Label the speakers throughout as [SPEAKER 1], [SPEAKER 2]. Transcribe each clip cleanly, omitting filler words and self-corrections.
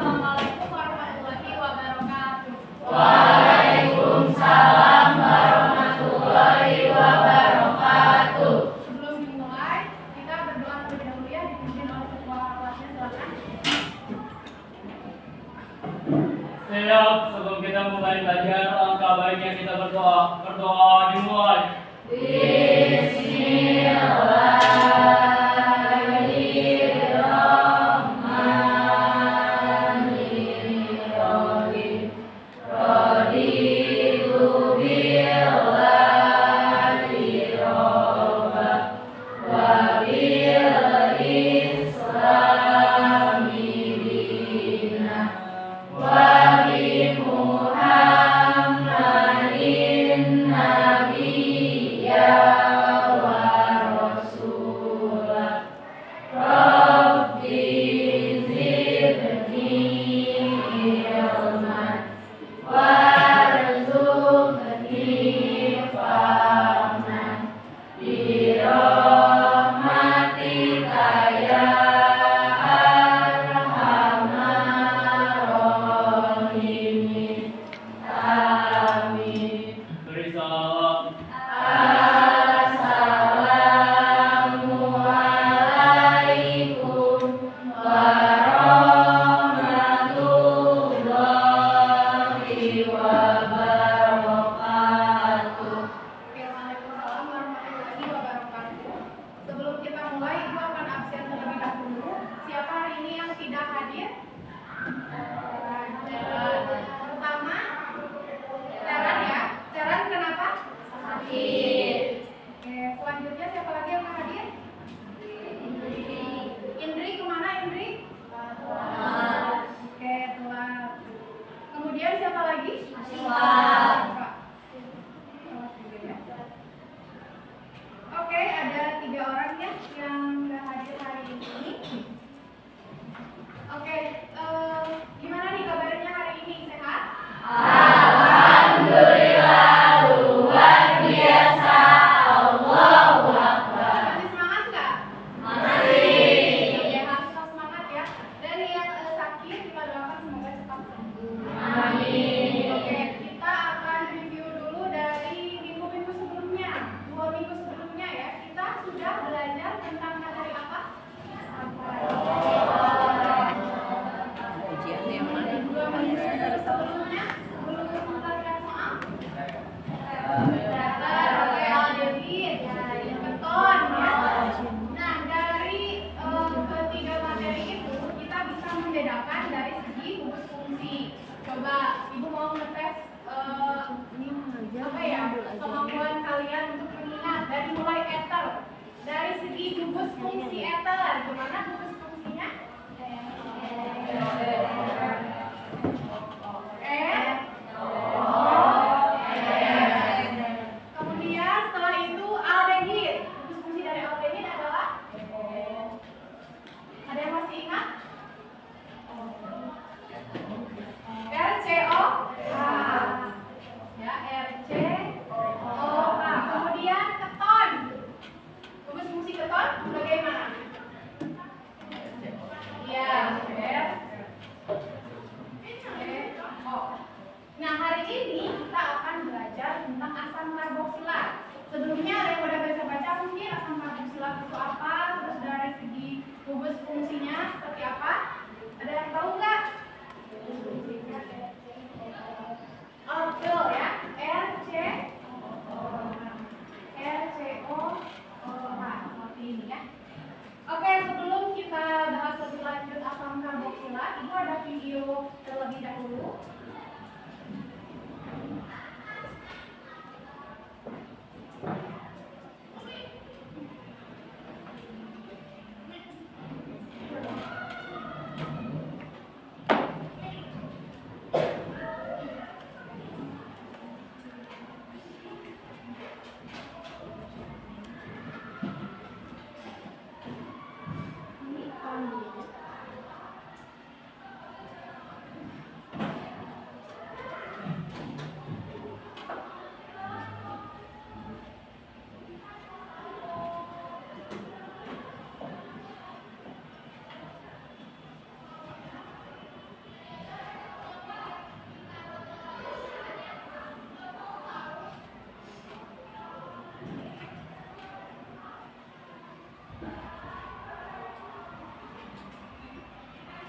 [SPEAKER 1] Assalamualaikum warahmatullahi wabarakatuh.
[SPEAKER 2] Waalaikumsalam warahmatullahi wabarakatuh.
[SPEAKER 1] Sebelum dimulai, kita berdoa terlebih dahulu ya, dipimpin oleh ketua kelasnya, silakan.
[SPEAKER 3] Siap, sebelum kita mulai belajar, alangkah baiknya kita berdoa. Berdoa dimulai.
[SPEAKER 2] Bismillahirrahmanirrahim. Raditu billahi robba wa bil islami dina wa bi Muhammadin nabiyya wa rasulah. Rabbi zidni ilman warzuqni fahman birahmatika ya arhamar rahimin. Amin.
[SPEAKER 3] Beri salam.
[SPEAKER 2] Assalamualaikum warahmatullahi wabarakatuh.
[SPEAKER 1] Oke, Waalaikumsalam warahmatullahi wabarakatuh. Sebelum kita mulai, Ibu akan absen terlebih dahulu. Siapa hari ini yang tidak hadir? Pertama, Teran ya. Teran kenapa?
[SPEAKER 2] Sakit.
[SPEAKER 1] Oke, selanjutnya siapa lagi yang akan hadir? Indri kemana Indri? Oke, telat. Kemudian siapa lagi?
[SPEAKER 2] Aswa.
[SPEAKER 1] Oke, ada 3 orang ya yang nggak hadir hari ini. Oke, gimana nih kabarnya hari ini? Sehat?
[SPEAKER 2] Alhamdulillah luar biasa. Allahu Akbar.
[SPEAKER 1] Masih semangat nggak?
[SPEAKER 2] Masih.
[SPEAKER 1] Oke, harus tetap semangat ya. Dan yang sakit kita doakan semoga cepat sembuh.
[SPEAKER 2] Amin.
[SPEAKER 1] Oke, kita akan review dulu dari minggu-minggu sebelumnya. 2 minggu sebelumnya ya, kita sudah belajar tentang materi apa?
[SPEAKER 4] Ujian yang mana?
[SPEAKER 1] 2 minggu sebelumnya, sebelum melakukan soal. Daftar, oke, aldehyid, keton ya. Nah, dari ketiga materi itu kita bisa membedakan dari segi gugus fungsi. Coba Ibu mau ngetes apa ya, kemampuan kalian untuk mengingat dari mulai ether. Dari segi gugus fungsi ether, gimana gugus fungsinya? Kemudian setelah itu aldehid. Gugus fungsi dari aldehid adalah? Ada yang masih ingat? RCOH. Ya, RCOH. Kemudian keton. Gugus fungsi keton bagaimana? Iya, Nah, hari ini kita akan belajar tentang asam karboksilat. Sebelumnya ada yang udah baca-baca mungkin asam karboksilat itu apa, terus dari segi gugus fungsinya seperti apa? Ada yang tahu nggak? Oh, betul ya. RCOH seperti ini ya. Oke, sebelum kita bahas lebih lanjut asam karboksilat, itu ada video terlebih dahulu.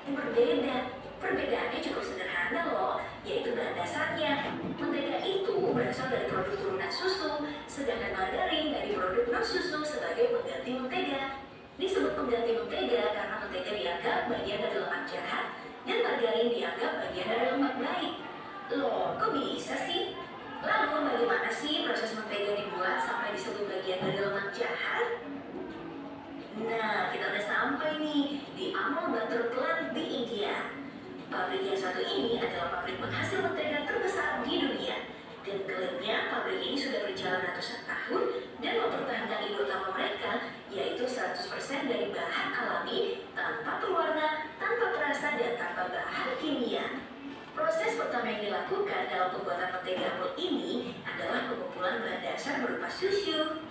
[SPEAKER 4] berbeda. Perbedaannya cukup sederhana loh, yaitu bahan dasarnya. Mentega itu berasal dari produk turunan susu, sedangkan margarin dari produk non-susu sebagai pengganti mentega. Disebut pengganti mentega karena mentega dianggap bagian dari lemak jahat dan margarin dianggap bagian dari lemak baik. Loh, kok bisa sih? Lalu bagaimana sih proses mentega dibuat sampai disebut bagian dari lemak jahat? Nah, kita udah sampai nih di Amul Butter Plant di India. Pabrik yang satu ini adalah pabrik penghasil mentega terbesar di dunia. Dan klaimnya pabrik ini sudah berjalan ratusan tahun dan mempertahankan ide utama mereka, yaitu 100% dari bahan alami, tanpa pewarna, tanpa perasa, dan tanpa bahan kimia. Proses pertama yang dilakukan dalam pembuatan mentega Amul ini adalah pengumpulan bahan dasar berupa susu.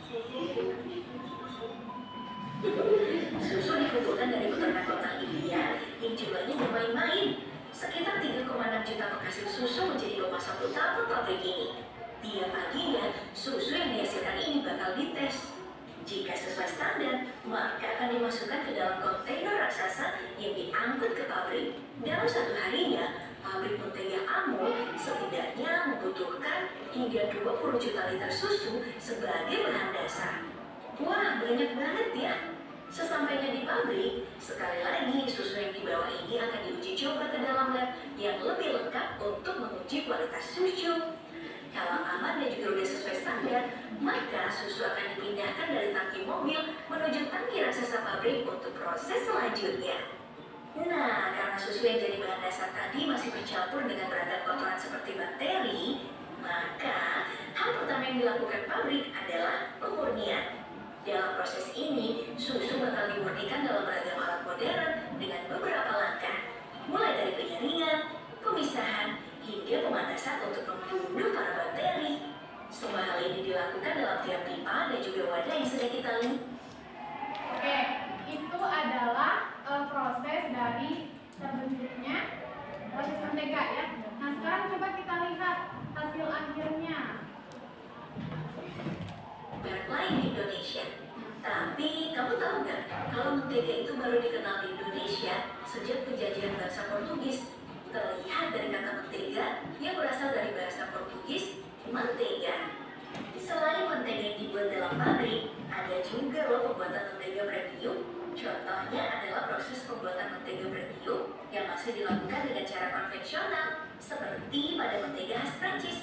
[SPEAKER 4] Susu dikumpulkan dari peternak lokal India yang jumlahnya bermain-main. Sekitar 3,6 juta penghasil susu menjadi pemasak utama pabrik ini. Tiap paginya, susu yang dihasilkan ini bakal dites. Jika sesuai standar, maka akan dimasukkan ke dalam kontainer raksasa yang diangkut ke pabrik. Dalam satu harinya, pabrik mentega Amul setidaknya membutuhkan hingga 20 juta liter susu sebagai bahan dasar. Wah, banyak banget ya. Sesampainya di pabrik, sekali lagi susu yang dibawa ini akan diuji coba ke dalam lab yang lebih lengkap untuk menguji kualitas susu. Kalau aman dan juga udah sesuai standar, maka susu akan dipindahkan dari tangki mobil menuju tangki raksasa pabrik untuk proses selanjutnya. Nah, karena susu yang jadi bahan dasar tadi masih bercampur dengan beragam kotoran seperti bakteri, maka hal pertama yang dilakukan pabrik adalah pemurnian. Dalam proses ini, susu bakal dimurnikan dalam beragam alat modern dengan beberapa langkah, mulai dari penyaringan, pemisahan, hingga pemanasan untuk membunuh para bakteri. Semua hal ini dilakukan dalam tiap pipa dan juga wadah yang sudah kita lihat.
[SPEAKER 1] Oke, itu adalah proses dari terbentuknya proses mentega ya. Nah, sekarang coba kita lihat hasil akhirnya.
[SPEAKER 4] Merek lain di Indonesia. Tapi kamu tahu nggak kalau mentega itu baru dikenal di Indonesia sejak penjajahan bangsa Portugis? Terlihat dari kata mentega yang berasal dari bahasa Portugis mentega. Selain mentega yang dibuat dalam pabrik, ada juga loh pembuatan mentega premium. Contohnya adalah proses pembuatan mentega premium yang masih dilakukan dengan cara konvensional, seperti pada mentega khas Prancis.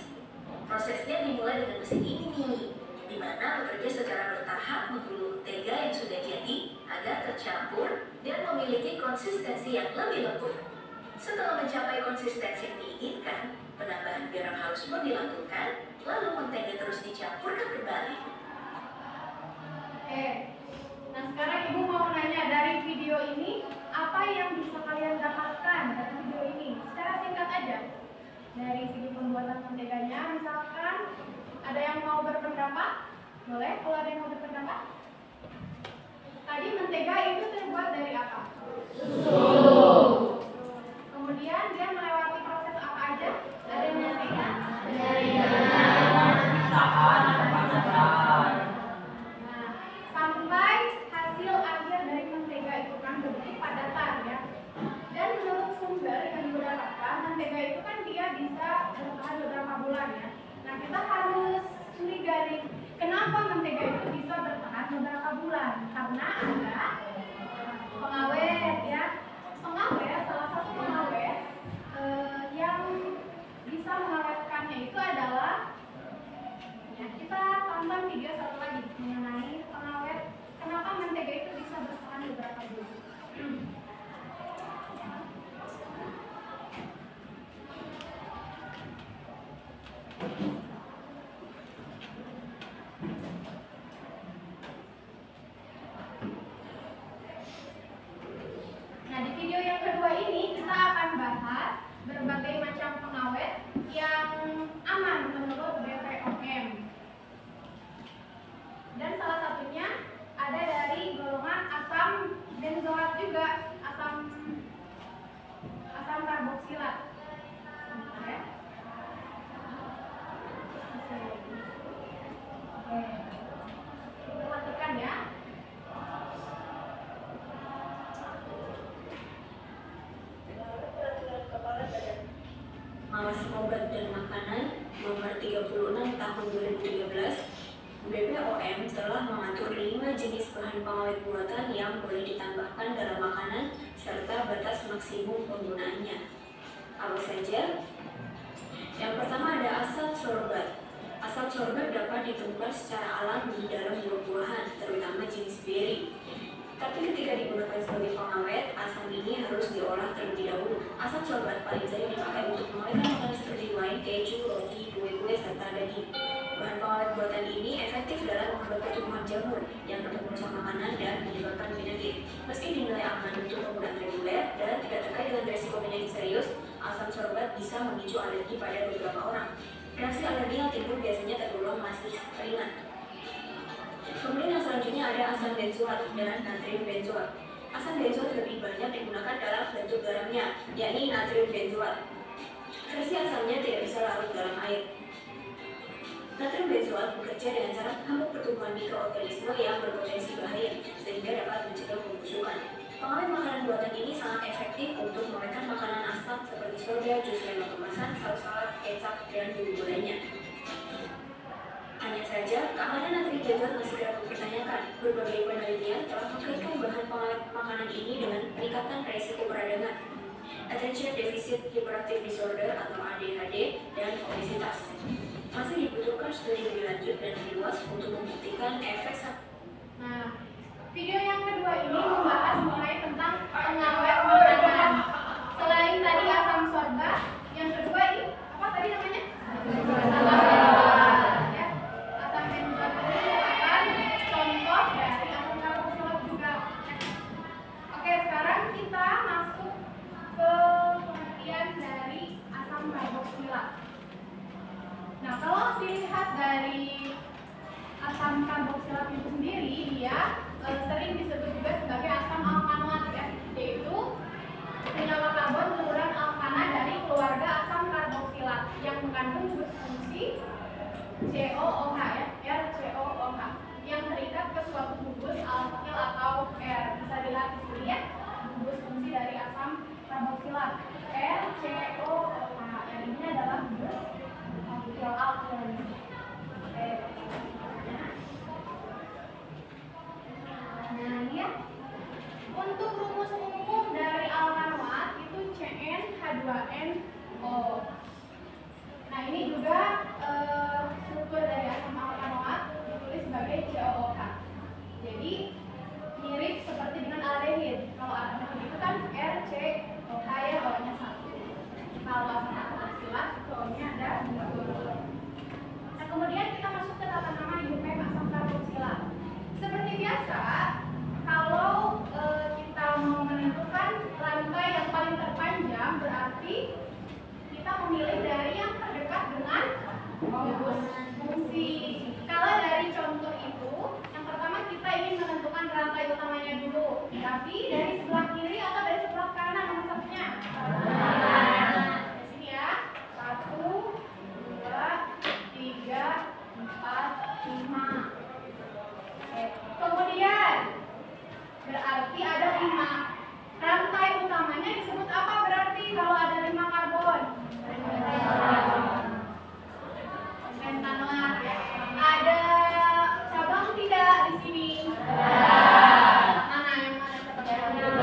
[SPEAKER 4] Prosesnya dimulai dengan mesin ini nih, di mana bekerja secara bertahap menggulung mentega yang sudah jadi agar tercampur dan memiliki konsistensi yang lebih lembut. Setelah mencapai konsistensi yang diinginkan, penambahan garam halus pun dilakukan, lalu mentega terus dicampurkan kembali.
[SPEAKER 1] Nah sekarang Ibu mau nanya dari video ini, apa yang bisa kalian dapatkan dari video ini? Secara singkat aja. Dari segi pembuatan menteganya, misalkan ada yang mau berpendapat? Boleh, kalau ada yang mau berpendapat? Tadi mentega itu terbuat dari apa?
[SPEAKER 2] Susu.
[SPEAKER 1] Kemudian dia melewati proses apa aja? Ada yang masih ingat? Nah, sampai hasil akhir dari mentega itu kan bentuk padatan ya. Dan menurut sumber yang didapatkan, mentega itu kan dia bisa bertahan beberapa bulan ya. Nah, kita harus curiga nih, kenapa mentega itu bisa bertahan beberapa bulan? Karena ada pengawet ya. Pengawet, salah satu pengawet yang bisa mengawetkannya itu adalah ya, kita tonton video satu lagi mengenai pengawet kenapa mentega itu bisa bertahan beberapa bulan.
[SPEAKER 4] tahun 2013, BPOM telah mengatur 5 jenis bahan pengawet buatan yang boleh ditambahkan dalam makanan serta batas maksimum penggunaannya. Apa saja? Yang pertama ada asam sorbat. Asam sorbat dapat ditemukan secara alami dalam buah-buahan, terutama jenis beri. Tapi ketika digunakan sebagai pengawet, asam ini harus diolah terlebih dahulu. Asam sorbat paling sering dipakai untuk mengawetkan makanan seperti wine, keju, roti, kue-kue, serta daging. Bahan pengawet buatan ini efektif dalam menghambat pertumbuhan jamur yang bertemu sama makanan dan menyebabkan penyakit. Meski dinilai aman untuk penggunaan reguler dan tidak terkait dengan risiko penyakit serius, asam sorbat bisa memicu alergi pada beberapa orang. Reaksi alergi yang timbul biasanya tergolong masih ringan. Kemudian yang selanjutnya ada asam benzoat dan natrium benzoat. Asam benzoat lebih banyak digunakan dalam bentuk garamnya, yakni natrium benzoat. Versi asamnya tidak bisa larut dalam air. Natrium benzoat bekerja dengan cara menghambat pertumbuhan mikroorganisme yang berpotensi bahaya, sehingga dapat mencegah pembusukan. Pengawet makanan buatan ini sangat efektif untuk mengawetkan makanan asam seperti soda, jus lemon kemasan, saus salad, kecap, dan bumbu lainnya. Hanya saja, keamanan natrium benzoat masih dapat dipertanyakan. Berbagai penelitian telah mengkaitkan bahan pengawet makanan ini dengan peningkatan risiko peradangan, attention deficit hyperactive disorder atau ADHD, dan obesitas. Masih dibutuhkan studi lebih lanjut dan lebih luas untuk membuktikan efek.
[SPEAKER 1] Nah, video yang kedua ini membahas mengenai tentang pengawet makanan. Selain tadi asam sorbat, yang kedua ini apa tadi namanya? Ya, asam benzoat ini merupakan contoh dari asam karboksilat juga. Oke, sekarang kita masuk ke pengertian dari asam karboksilat. Nah, kalau dilihat dari asam karboksilat itu sendiri, dia sering disebut juga sebagai asam alkanoat, ya, yaitu senyawa karbon beruran alkana dari keluarga asam karboksilat yang mengandung fungsi COOH, ya, RCOOH, yang terikat ke suatu gugus alkil atau R. Bisa dilihat di sini, ya, gugus fungsi dari asam karboksilat RCOOH. Yang ini adalah gugus alkil. Nah, ini ya. Untuk rumus umum dari alkanoat itu CnH2nO. Nah, ini juga struktur dari asam alkanoat ditulis sebagai COOH. Jadi mirip seperti dengan aldehid. Kalau aldehid itu kan RCOH, ya, O-nya 1. Kalau asam karboksilat itu O-nya ada 2. Nah, kemudian kita masuk ke tata nama IUPAC asam karboksilat. Seperti biasa, kalau kita mau menentukan rantai yang paling terpanjang, berarti kita memilih dari yang terdekat dengan gugus fungsi. Kalau dari contoh itu, yang pertama kita ingin menentukan rantai utamanya dulu. Tapi dari sebelah kiri atau dari sebelah kanan nomor satunya? Di sini, ya. 1, 2, 3, 4, 5. Kemudian berarti ada 5 rantai utamanya disebut apa berarti kalau ada 5 karbon? Pentanoat, ya. Ada cabang tidak di sini? Mana yang mana cabangnya?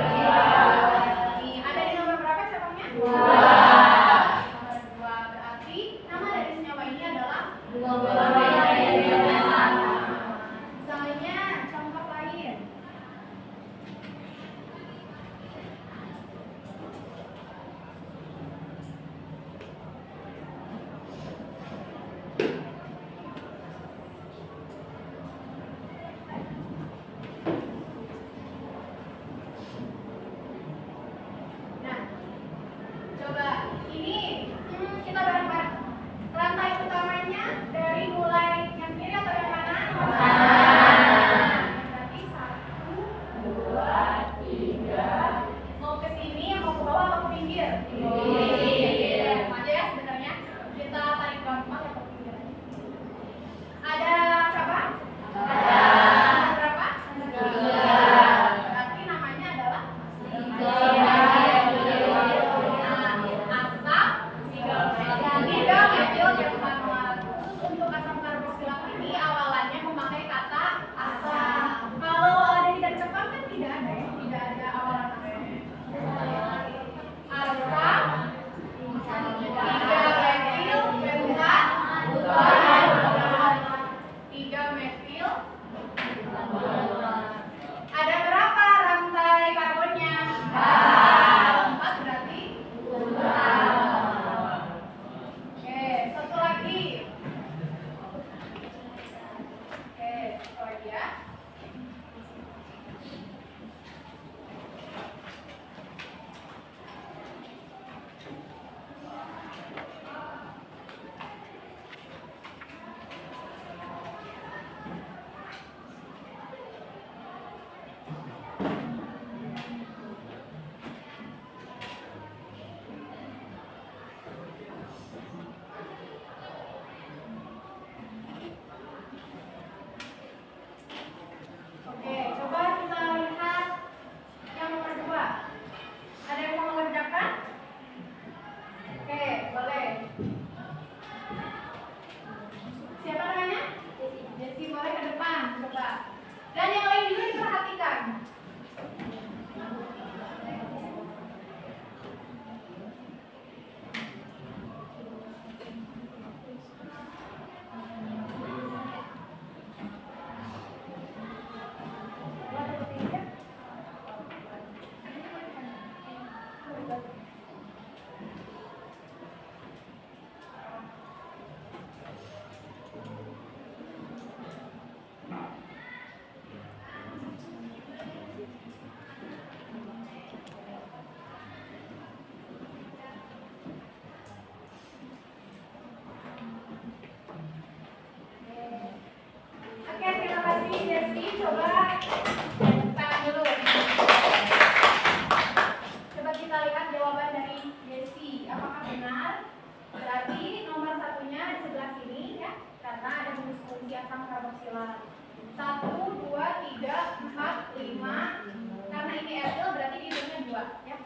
[SPEAKER 1] berarti nomor satunya di sebelah sini ya, karena ada rumus fungsi asam karboksilat. 1, 2, 3, 4, 5. Karena ini etil berarti dihitungnya 2 ya.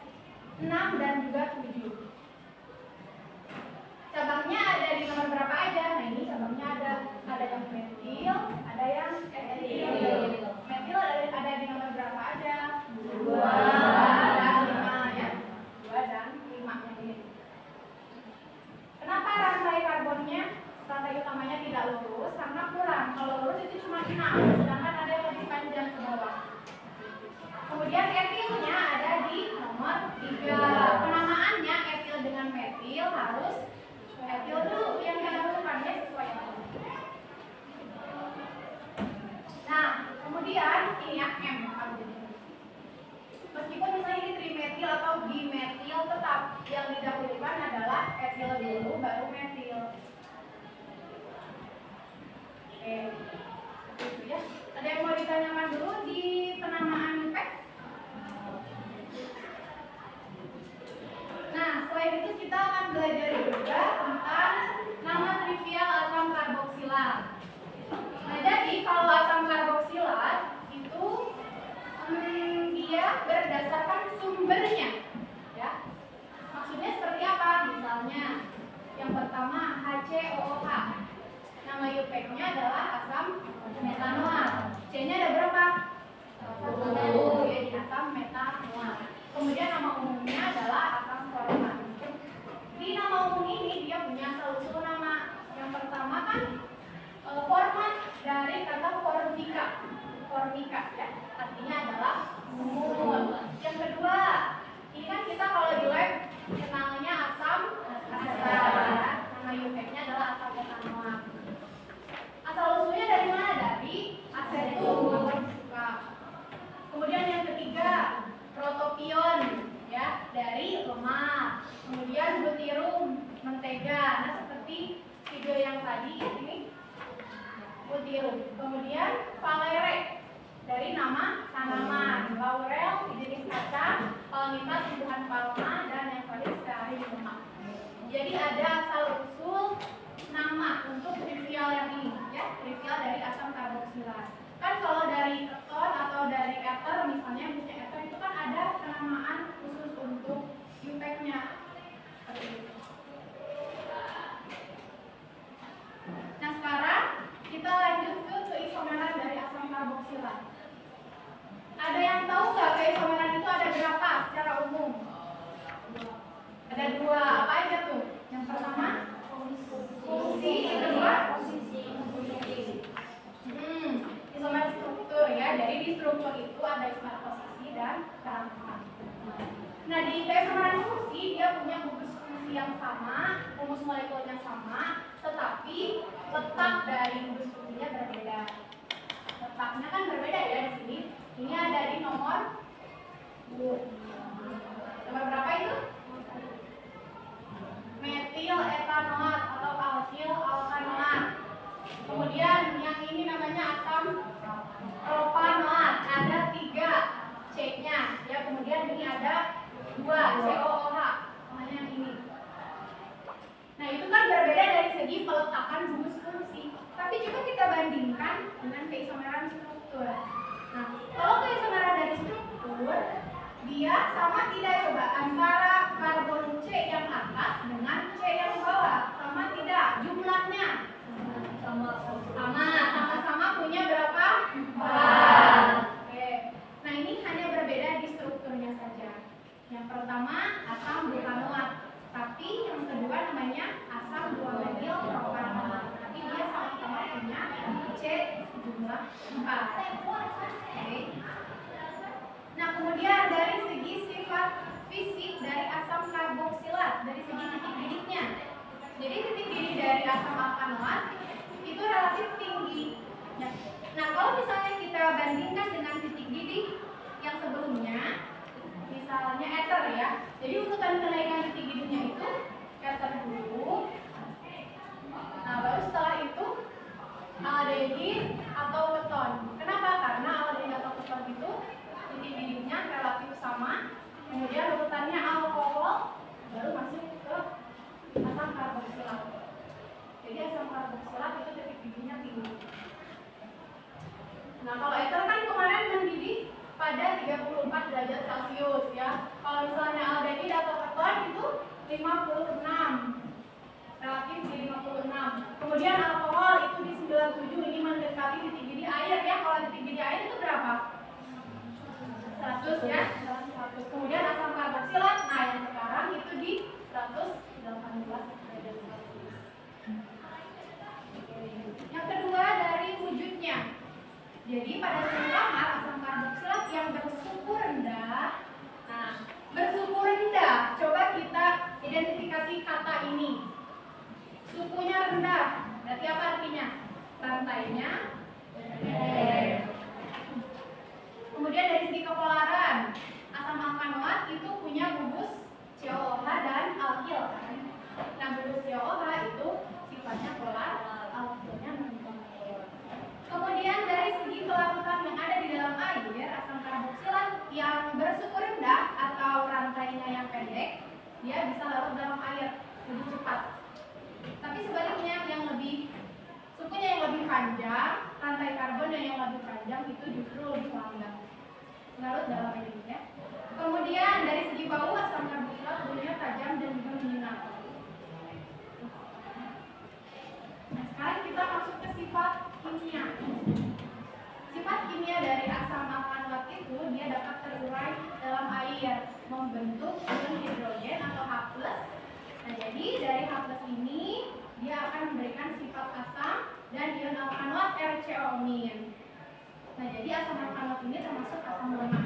[SPEAKER 1] 6 dan juga 7. Cabangnya ada di nomor berapa aja? Nah ini cabangnya ada yang metil, ada yang etil. Metil ada di nomor berapa aja? 2 dan 5 ya. 2 dan 5 yang ini. Kenapa rantai karbonnya, rantai utamanya tidak lurus? Karena kurang. Kalau lurus itu cuma 6, sedangkan ada yang lebih panjang ke bawah. Kemudian etilnya ada di nomor 3. Penamaannya etil dengan metil harus etil dulu yang kita tentukannya sesuai yang ada. Nah, kemudian ini ya M. Meskipun misalnya ini trimetil atau bimetil, tetap yang didahulukan adalah etil dulu baru metil. Oke, seperti itu ya. Ada yang mau ditanyakan dulu di penamaan IPEK? Nah, selain itu kita akan belajar juga tentang nama trivial asam karboksilat. Nah, jadi kalau asam karboksilat itu dia berdasarkan sumbernya, ya. Maksudnya seperti apa? Misalnya, yang pertama HCOOH. Nama IUPAC-nya adalah asam metanoat. C-nya ada berapa? 1, jadi asam metanoat. Kemudian nama umumnya adalah asam format. Di nama umum ini dia punya asal-usul nama. Yang pertama kan format dari kata formica. Formica ya, artinya adalah umum. Yang kedua, ini kan kita kalau di lab kenalnya asam asetat. Nama IUPAC-nya adalah asam metanoat. Asal-usulnya dari mana? Dari asetum. Kemudian yang ketiga, protopion ya, dari lemak. Kemudian butirum, mentega. Nah, seperti video yang tadi ini butirum. Kemudian valere dari nama tanaman. Laurel sejenis kacang, palmita tumbuhan palma, dan yang terakhir dari lemak. Jadi ada asal usul nama untuk trivial yang ini ya, trivial dari asam karboksilat. Kan kalau dari keton atau dari ether misalnya, ether itu kan ada penamaan khusus untuk IUPAC-nya. Seperti itu. Nah, sekarang kita lanjut ke keisomeran dari asam karboksilat. Ada yang tahu nggak keisomeran itu ada berapa secara umum? Ada 2. Apa aja tuh? Yang pertama fungsi, yang kedua isomer struktur ya. Jadi di struktur itu ada isomer posisi dan rangka. Nah, di keisomeran fungsi dia punya gugus fungsi yang sama, rumus molekulnya sama, tetapi letak dari gugus fungsinya berbeda. Letaknya kan berbeda ya di sini. Ini ada di nomor berapa itu? Metil etanoat atau alkyl alkanoat. Kemudian yang ini namanya asam propanoat, ada 3 C-nya ya. Kemudian ini ada 2 COOH, namanya yang ini. Nah, itu kan berbeda dari segi peletakan gugus fungsi. Tapi coba kita bandingkan dengan keisomeran struktur. Nah, kalau keisomeran dari struktur, dia sama tidak coba antara karbon C yang atas dengan C yang bawah? Sama tidak jumlahnya? Sama-sama punya berapa? 4. Oke. Nah, ini hanya berbeda di strukturnya saja. Yang pertama asam butanoat, tapi yang kedua namanya asam 2-metil propanoat. Tapi dia sama-sama punya C jumlah 4. Oke. Nah, kemudian dari segi sifat fisik dari asam karboksilat, dari segi titik didiknya. Jadi titik didih dari asam alkanoat itu relatif tinggi. Nah, kalau misalnya kita bandingkan dengan titik didih yang sebelumnya, misalnya ether ya. Jadi urutan kenaikan titik didihnya itu ether dulu. Nah, baru setelah itu aldehid atau keton. Kenapa? Karena aldehid atau keton itu titik didihnya relatif sama. Kemudian urutannya alkohol, baru masuk ke asam karboksilat. 56. Relatif di 56. Kemudian alkohol itu di 97. Ini mendekati titik didih air ya. Kalau titik didih air itu berapa? 100 ya. 100. Kemudian asam karboksilat. Nah, yang sekarang itu di 118 derajat Celcius. Yang kedua dari wujudnya. Jadi pada suhu kamar asam karboksilat yang bersuhu rendah. Nah, bersuhu rendah. Coba kita identifikasi kata ini. Suhunya rendah. Berarti apa artinya? Rantainya kemudian dari segi kepolaran, asam alkanoat itu punya gugus COOH dan alkil kan? Nah, gugus COOH itu sifatnya polar, alkilnya non-polar. Kemudian dari segi kelarutan yang ada di dalam air, asam karboksilat yang bersuhu rendah atau rantainya yang pendek, dia bisa larut dalam air lebih cepat. Tapi sebaliknya yang lebih suhunya yang lebih panjang, rantai karbonnya yang lebih panjang itu justru lebih lambat larut dalam air ya. Kemudian dari segi bau asam karboksilat baunya tajam dan juga menyenangkan. Nah, sekarang kita masuk ke sifat kimia. Sifat kimia dari asam alkanoat itu dia dapat terurai dalam air membentuk ion hidrogen atau H+. Nah, jadi dari H+ ini dia akan memberikan sifat asam dan ion alkanoat RCO-. Nah, jadi asam alkanoat ini termasuk asam lemah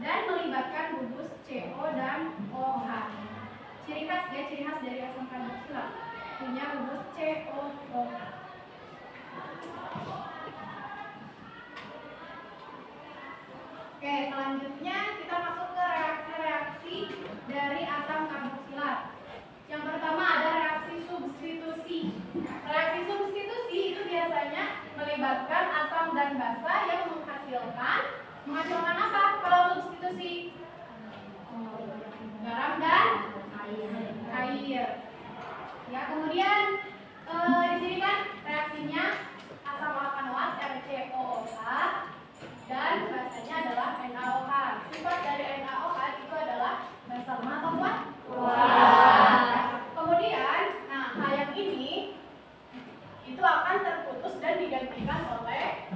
[SPEAKER 1] dan melibatkan gugus CO dan OH. Ciri khas dari asam karboksilat punya gugus COOH. Oke, selanjutnya kita masuk ke reaksi-reaksi dari asam karboksilat. Yang pertama ada reaksi substitusi. Reaksi substitusi itu biasanya melibatkan asam dan basa yang menghasilkan apa? Kalau substitusi garam dan air. Ya, kemudian di sini kan reaksinya asam alkanoat RCOOH dan basanya adalah NaOH. Sifat dari NaOH itu adalah basa lemah atau kuat? Kemudian, nah H yang ini itu akan terputus dan digantikan oleh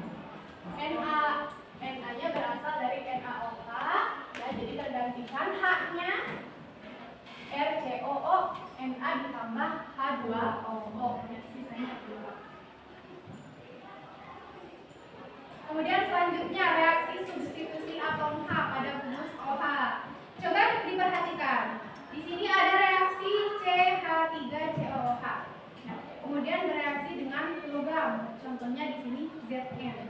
[SPEAKER 1] Na. Na-nya berasal dari NaOH, ya, jadi tergantikan H-nya RCOO, Na ditambah H2OO, sisanya H2. Kemudian selanjutnya reaksi substitusi atom H pada gugus OH. Coba diperhatikan. Di sini ada reaksi CH3COOH. Kemudian bereaksi dengan logam. Contohnya di sini Zn.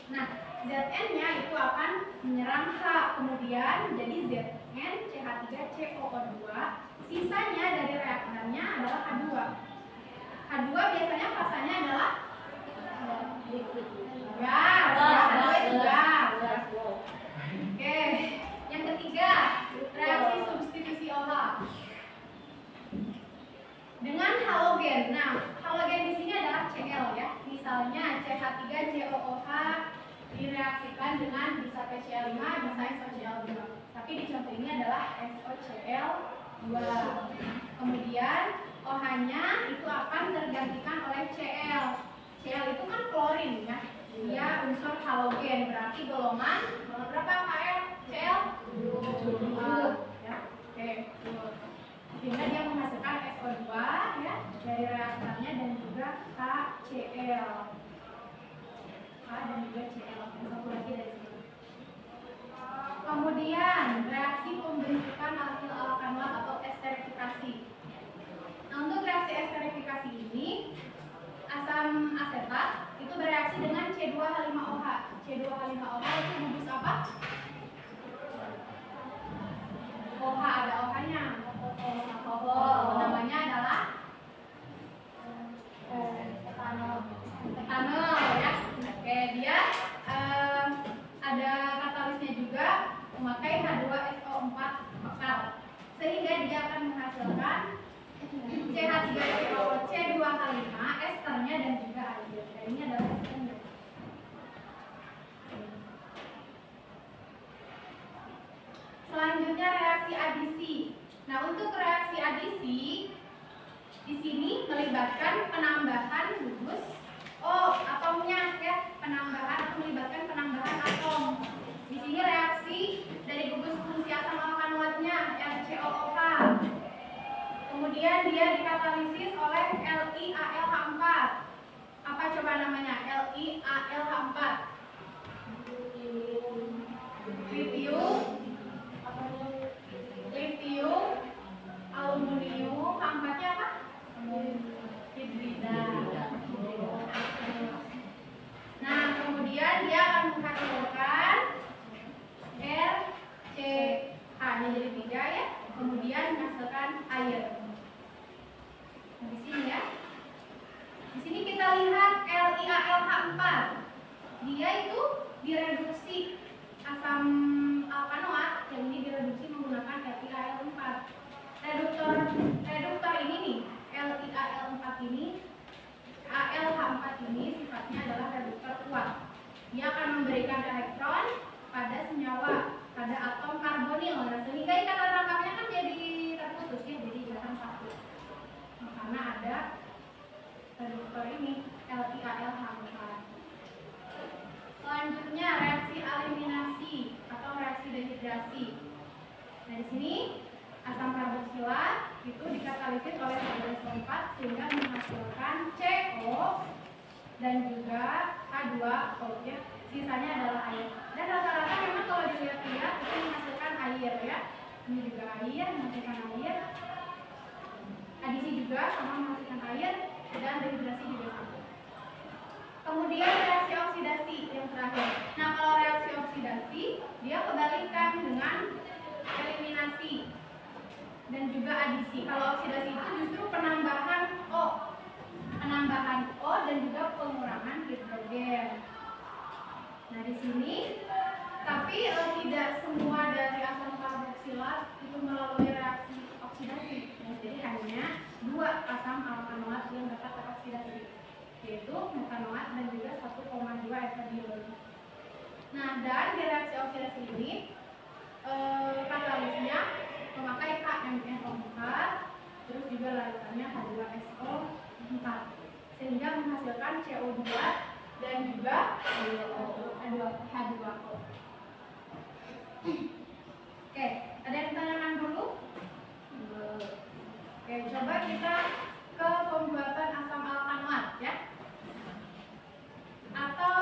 [SPEAKER 1] Nah, Zn-nya itu akan menyerang H. Kemudian jadi Zn CH3COO2. Sisanya dari reaktannya adalah H2. H2 biasanya fasanya adalah gas. H2 itu gas. Oke. Yang ketiga, reaksi substitusi OH dengan halogen. Nah, halogen di sini adalah Cl ya. Misalnya CH3COOH direaksikan dengan bisa PCl5, bisa SOCl2. Tapi di contoh ini adalah SOCl2. Kemudian OH-nya itu akan tergantikan oleh Cl. Cl itu kan klorin ya. Dia unsur halogen, berarti golongan berapa Kl? Cl? 2. Ya. Oke, sehingga dia menghasilkan SO2 ya dari reaktannya dan juga HCl. H dan juga Cl. Satu lagi dari sini. Kemudian reaksi pembentukan alkil alkanoat atau esterifikasi. Nah, untuk reaksi esterifikasi ini asam asetat itu bereaksi dengan C2H5OH. C2H5OH itu gugus apa? OH, ada OH-nya. Alkohol. Namanya adalah etanol ya. Oke, dia ada katalisnya juga memakai H2SO4 pekat. Sehingga dia akan menghasilkan CH3COO C2H5 esternya dan juga air. Ini adalah esternya. Selanjutnya reaksi adisi. Nah, untuk reaksi adisi di sini melibatkan penambahan gugus atomnya ya, penambahan atau melibatkan penambahan atom. Di sini reaksi dari gugus fungsi asam alkanoatnya RCOOH. Kemudian dia dikatalisis oleh LiAlH4. Apa coba namanya? LiAlH4. Litium, aluminium, H4-nya apa? Hidrida. Nah, kemudian dia akan menghasilkan RCH-nya jadi 3 ya. Kemudian menghasilkan air. Nah, di sini ya. Di sini kita lihat LiAlH4. Dia itu direduksi asam alkanoat, yang ini direduksi menggunakan LiAl4. Reduktor ini nih, LiAl4 ini, AlH4 ini sifatnya adalah reduktor kuat. Dia akan memberikan elektron pada senyawa, pada atom karbonil. Nah, sehingga ikatan rangkapnya kan jadi terputus ya, jadi ikatan satu. Nah, karena ada reduktor ini, LiAlH4. Selanjutnya reaksi eliminasi atau reaksi dehidrasi. Nah, di sini asam karboksilat itu dikatalisis oleh H2SO4 sehingga menghasilkan CO dan juga H2O ya. Sisanya adalah air. Dan rata-rata memang kalau dilihat-lihat itu menghasilkan air ya. Ini juga air, menghasilkan air. Adisi juga sama menghasilkan air dan dehidrasi juga sama. Kemudian reaksi oksidasi yang terakhir. Nah, kalau reaksi oksidasi dia kebalikan dengan eliminasi dan juga adisi. Kalau oksidasi itu justru penambahan O dan juga pengurangan hidrogen. Nah, di sini tapi tidak semua dari asam karboksilat itu melalui reaksi oksidasi. Nah, jadi hanya 2 asam alkanoat yang dapat teroksidasi, yaitu metanoat dan juga 1,2 etadiol. Nah, dan di reaksi oksidasi ini katalisnya memakai KMnO4, terus juga larutannya H2SO4, sehingga menghasilkan CO2 dan juga H2O. Oke, ada yang ditanyakan dulu? Oke, coba kita ke pembuatan asam alkanoat ya. Atau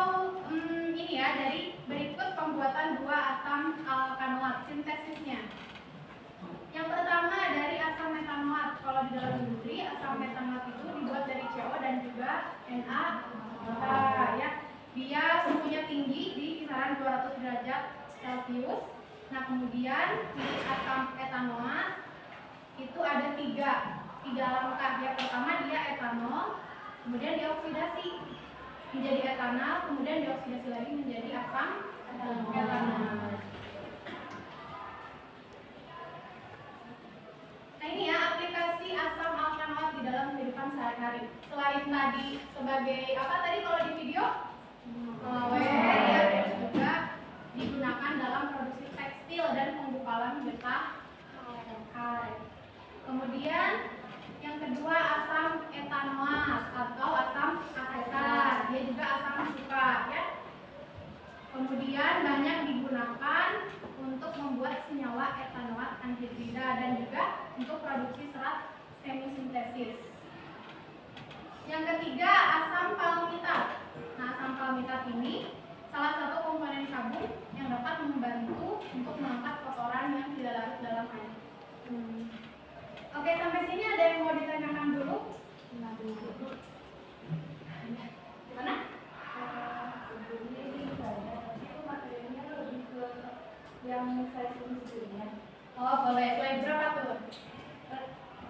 [SPEAKER 1] ini ya, dari berikut pembuatan 2 asam alkanoat, sintesisnya. Yang pertama dari asam metanoat. Kalau di dalam industri asam metanoat itu dibuat dari CO dan juga NaOH ya. Dia suhunya tinggi di kisaran 200 derajat Celcius. Nah, kemudian di asam etanoat itu ada 3 langkah. Yang pertama dia etanol, kemudian dioksidasi menjadi etanol, kemudian dioksidasi lagi menjadi asam etanol. Nah, ini ya aplikasi asam alkanoat di dalam kehidupan sehari-hari. Selain tadi sebagai apa tadi kalau di video ya, terus juga digunakan dalam produksi tekstil dan penggumpalan getah karet. Kemudian yang kedua asam etanoat atau asam asetat, dia juga asam suka ya. Kemudian banyak digunakan untuk membuat senyawa etanoat anhidrida dan juga untuk produksi serat semisintesis. Yang ketiga asam palmitat. Nah, asam palmitat ini salah satu komponen sabun yang dapat membantu untuk mengangkat kotoran yang tidak larut dalam air. Oke, sampai sini ada yang mau ditanyakan dulu? Gimana? Itu materinya lebih ke yang saya sebelumnya. Oh, boleh. Slide berapa tuh?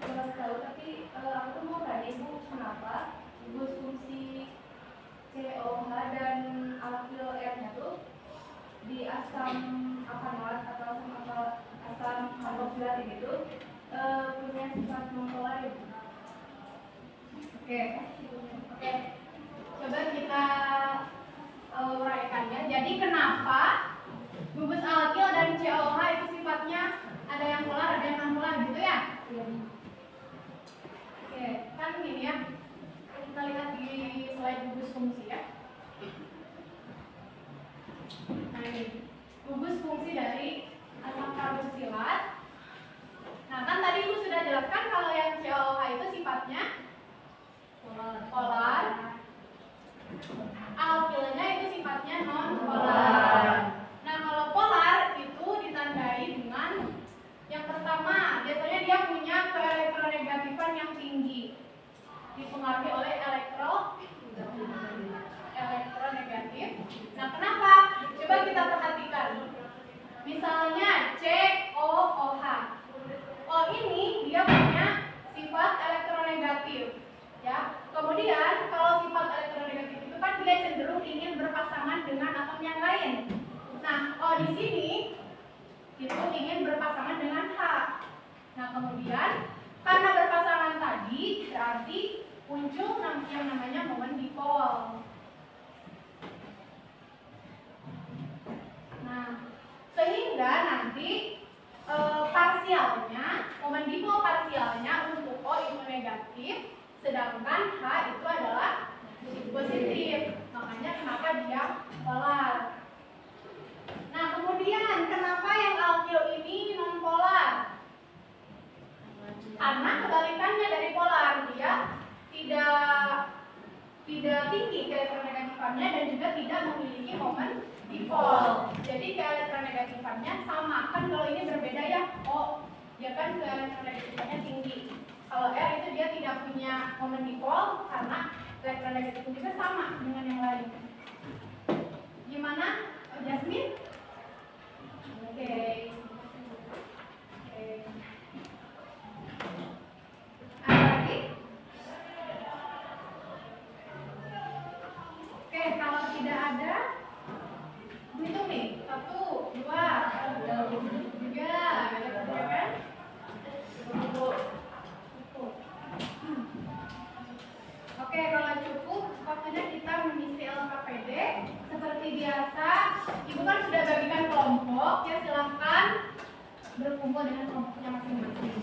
[SPEAKER 1] Belum tahu, tapi aku mau tanya Ibu, kenapa gugus fungsi COH dan alkyl R-nya tuh di asam alkanoat atau asam karboksilat ini tuh punya sifat non-polar. Oke. Coba kita uraikannya. Jadi kenapa gugus alkyl dan COH itu sifatnya ada yang polar, ada yang non-polar gitu ya? Oke, kan gini ya. Kita lihat di slide gugus fungsi ya. Nah ini, gugus fungsi dari asam karboksilat. Nah kan tadi Ibu sudah jelaskan kalau yang COH itu sifatnya polar. Alkilnya itu sifatnya non-polar. Nah kalau polar itu ditandai dengan yang pertama, biasanya dia punya keelektronegatifan yang tinggi, dipengaruhi oleh elektronegatif. Nah kenapa? Coba kita perhatikan. Misalnya COOH. O ini dia punya sifat elektronegatif. Ya. Kemudian kalau sifat elektronegatif itu kan dia cenderung ingin berpasangan dengan atom yang lain. Nah, O di sini itu ingin berpasangan dengan H. Nah, kemudian karena berpasangan tadi berarti muncul yang namanya momen dipol. Nah, sehingga nanti parsialnya, momen dipol parsialnya untuk O itu negatif, sedangkan H itu adalah positif. Makanya kenapa dia polar. Nah, kemudian kenapa yang alkil ini non polar? Karena kebalikannya dari polar, dia tidak tinggi keelektronegatifannya dan juga tidak memiliki momen dipol. Jadi keelektronegatifannya sama. Kan kalau ini berbeda ya, O dia kan keelektronegatifannya tinggi. Kalau R itu dia tidak punya momen dipol karena elektronegatifnya juga sama dengan yang lain. Gimana, Jasmine? Oke. Ada lagi? Oke, kalau tidak ada, hitung nih. 1, 2, 3, ya kan? Oke, kalau cukup, waktunya kita mengisi LKPD. Seperti biasa, Ibu kan sudah bagikan kelompok, ya silahkan berkumpul dengan kelompoknya masing-masing.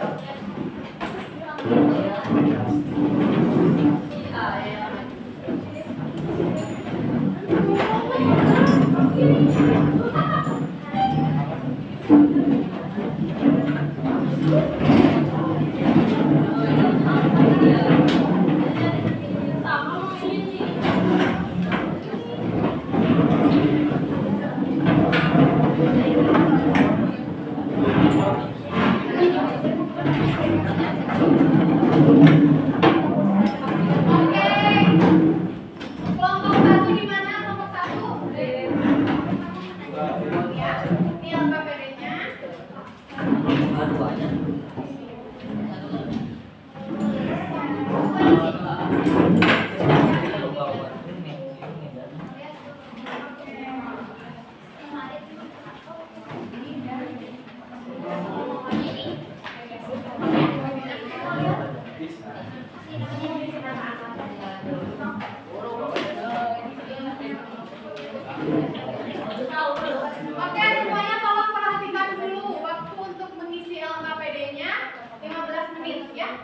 [SPEAKER 1] Oke, semuanya tolong perhatikan dulu waktu untuk mengisi LKPD-nya 15 menit ya.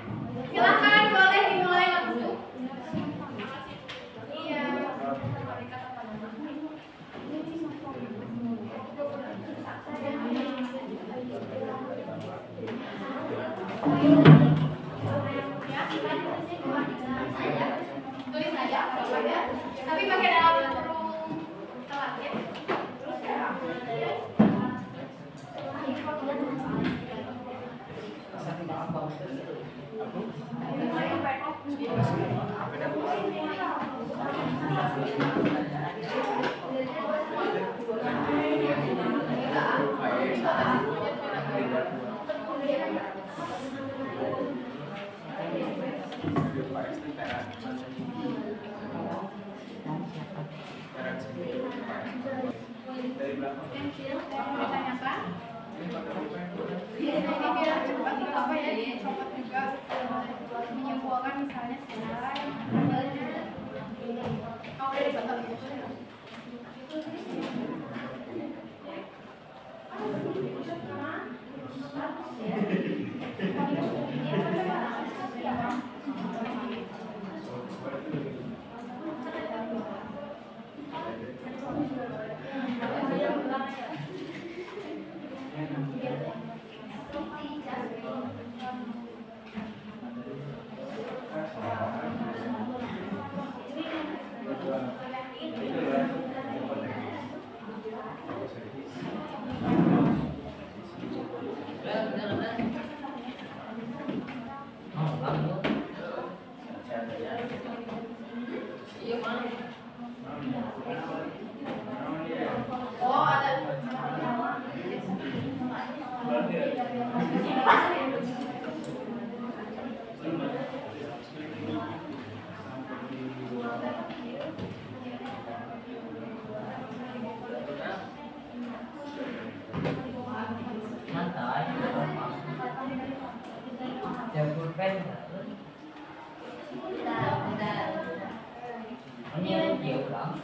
[SPEAKER 1] Silakan boleh dimulai langsung. Iya. Tulis saja apa ya. Tapi pakai dalam kurung telat ya. Ditanyakan? Ini biar cepat apa ya, dicopot juga menyimpulkan misalnya slide. Oh, udah dibatal gitu.
[SPEAKER 2] Jago pen. Ini yang dia ulang.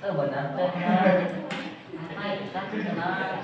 [SPEAKER 2] Benar benar. Hai, kasih kenal.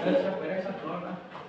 [SPEAKER 3] Beres, beres,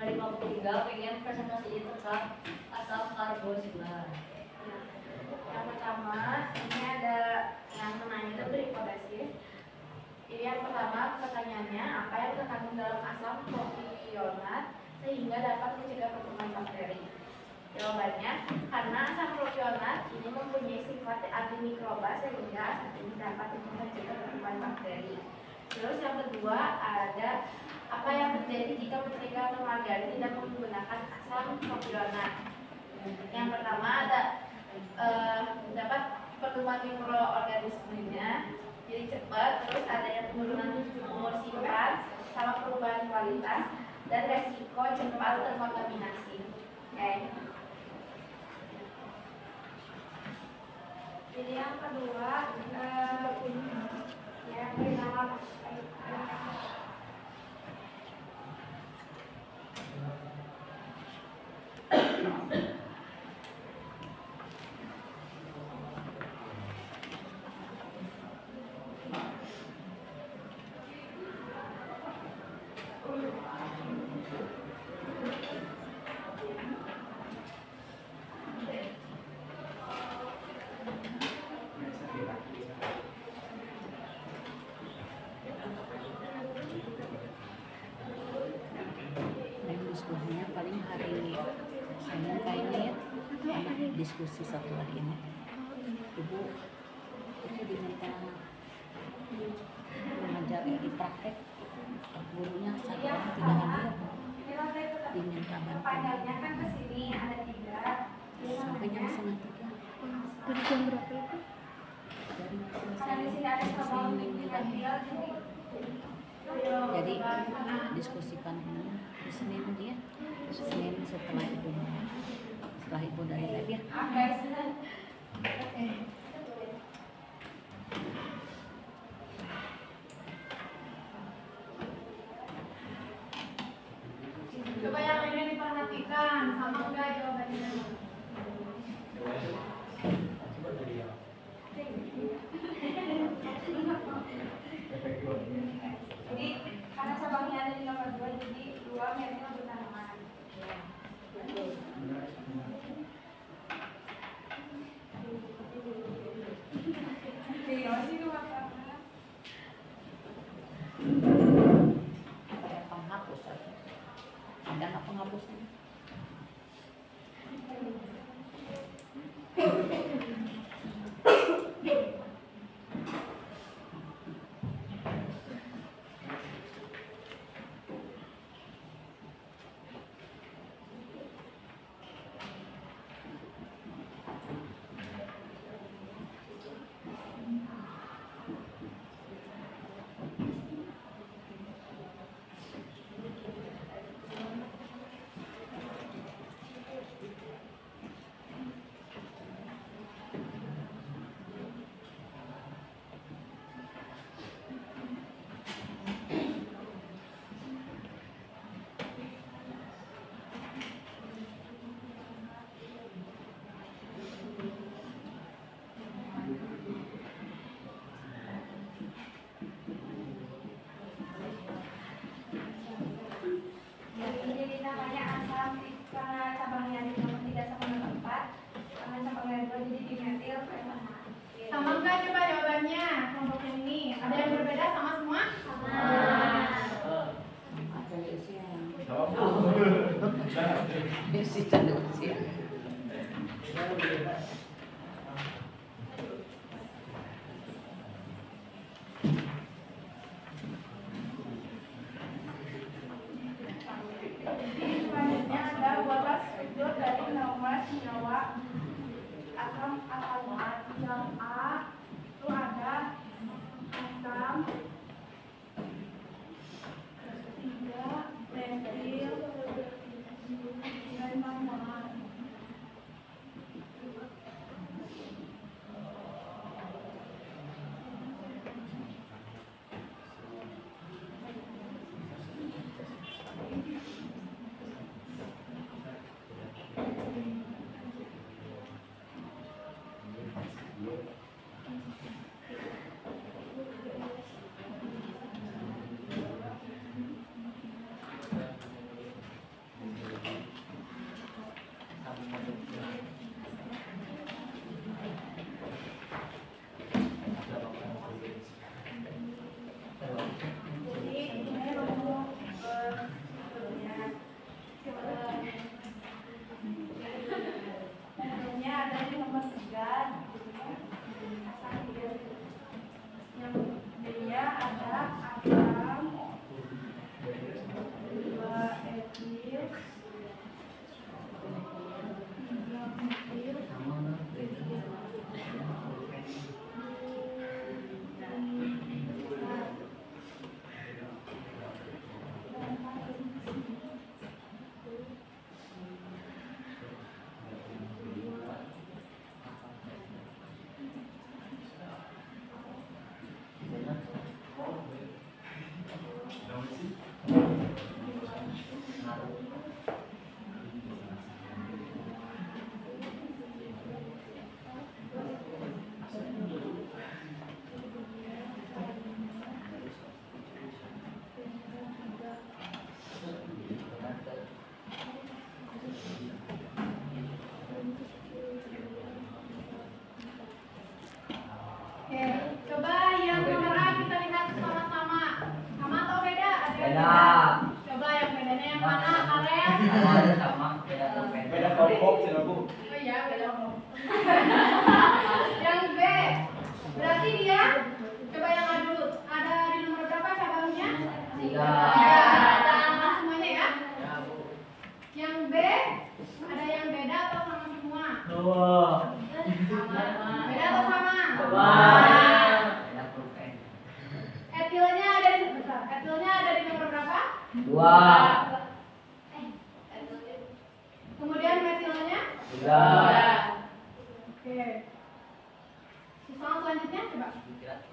[SPEAKER 2] 53 pengen presentasi tentang asam karboksila.
[SPEAKER 1] Yang pertama, ini ada yang namanya itu tripodasis. Jadi yang pertama pertanyaannya, apa yang terkandung dalam asam propionat sehingga dapat mencegah pertumbuhan bakteri? Jawabannya, karena asam propionat ini mempunyai sifat antimikroba sehingga asam ini dapat mencegah pertumbuhan bakteri. Terus yang kedua ada apa yang terjadi jika penelitian atau margarin tidak menggunakan asam propionat? Yang pertama ada dapat pertumbuhan mikroorganismenya jadi cepat, terus ada yang penurunan umur singkat sama perubahan kualitas dan resiko cepat terkontaminasi. Oke. Jadi yang kedua ya nama
[SPEAKER 5] diskusinya paling hari Senin kayaknya ya, diskusi satu hari ini. Ibu itu diminta mengajar di praktek, gurunya satu orang tidak hadir, diminta bantuan
[SPEAKER 1] panjangnya kan ke sini ada 3
[SPEAKER 5] sampai jam setengah 3.
[SPEAKER 6] Dari jam berapa itu?
[SPEAKER 5] Dari
[SPEAKER 1] karena di sini ada
[SPEAKER 5] selesai
[SPEAKER 1] sama
[SPEAKER 5] jadi diskusikan ini di Senin dia, Senin setelah ibu dari lab ya.
[SPEAKER 1] Coba yang ini diperhatikan sama enggak jawabannya? Jadi karena cabangnya ada di nomor 2, jadi 2 miripnya untuk tanaman.
[SPEAKER 5] Ada penghapus aja. Ada nggak penghapusnya?
[SPEAKER 1] Jadi namanya asam karena cabangnya di nomor 3 sama nomor 4, karena cabangnya 2 jadi dimetil premanat. Sama enggak coba jawabannya kelompok ini? Ada yang berbeda sama semua? Sama.
[SPEAKER 5] Ada usia isi tanda usia.
[SPEAKER 1] Selanjutnya ada 12 fitur dari nomor senyawa asam alkaloid. Yang A itu ada asam 3 metil dan normal.
[SPEAKER 2] Beda.
[SPEAKER 1] Coba yang bedanya yang mana, Karen?
[SPEAKER 2] Sama aja sama.
[SPEAKER 3] Beda kelompok cina Bu.
[SPEAKER 1] Oh iya, beda ngomong. Yang B, berarti dia, coba yang A dulu. Ada di nomor berapa cabangnya?
[SPEAKER 2] 3.
[SPEAKER 1] Ya, ada angka semuanya ya. Yang B, ada yang beda atau sama semua? Beda atau sama?
[SPEAKER 2] Beda pulpen.
[SPEAKER 1] Etilnya ada di etilnya ada di nomor berapa?
[SPEAKER 2] 2.
[SPEAKER 1] Kemudian metilnya?
[SPEAKER 2] 3.
[SPEAKER 1] Oke. Soal selanjutnya coba.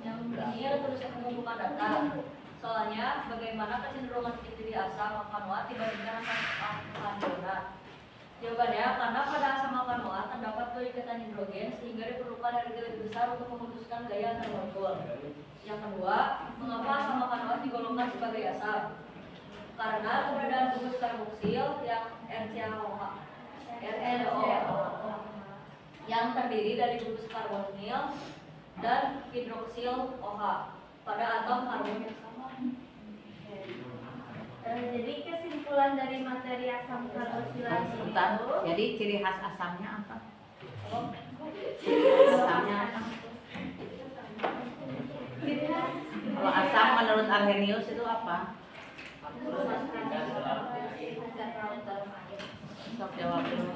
[SPEAKER 2] Yang ini terus mengumpulkan data. Soalnya bagaimana kecenderungan diri asam alkanoat dibandingkan asam alkanoat? Jawabannya karena pada asam alkanoat terdapat dua ikatan hidrogen sehingga diperlukan energi lebih besar untuk memutuskan gaya antar molekul. Yang kedua, mengapa asam alkanoat digolongkan sebagai asam? Karena keberadaan gugus karboksil yang RCOH yang terdiri dari gugus karbonil dan hidroksil OH pada atom karbon yang sama.
[SPEAKER 6] Jadi kesimpulan dari materi asam karboksilat
[SPEAKER 5] Sebentar.
[SPEAKER 6] itu
[SPEAKER 5] Jadi ciri khas asamnya apa?
[SPEAKER 2] Oh,
[SPEAKER 5] Asamnya apa? Kalau asam menurut Arrhenius itu apa? Sok jawab dulu.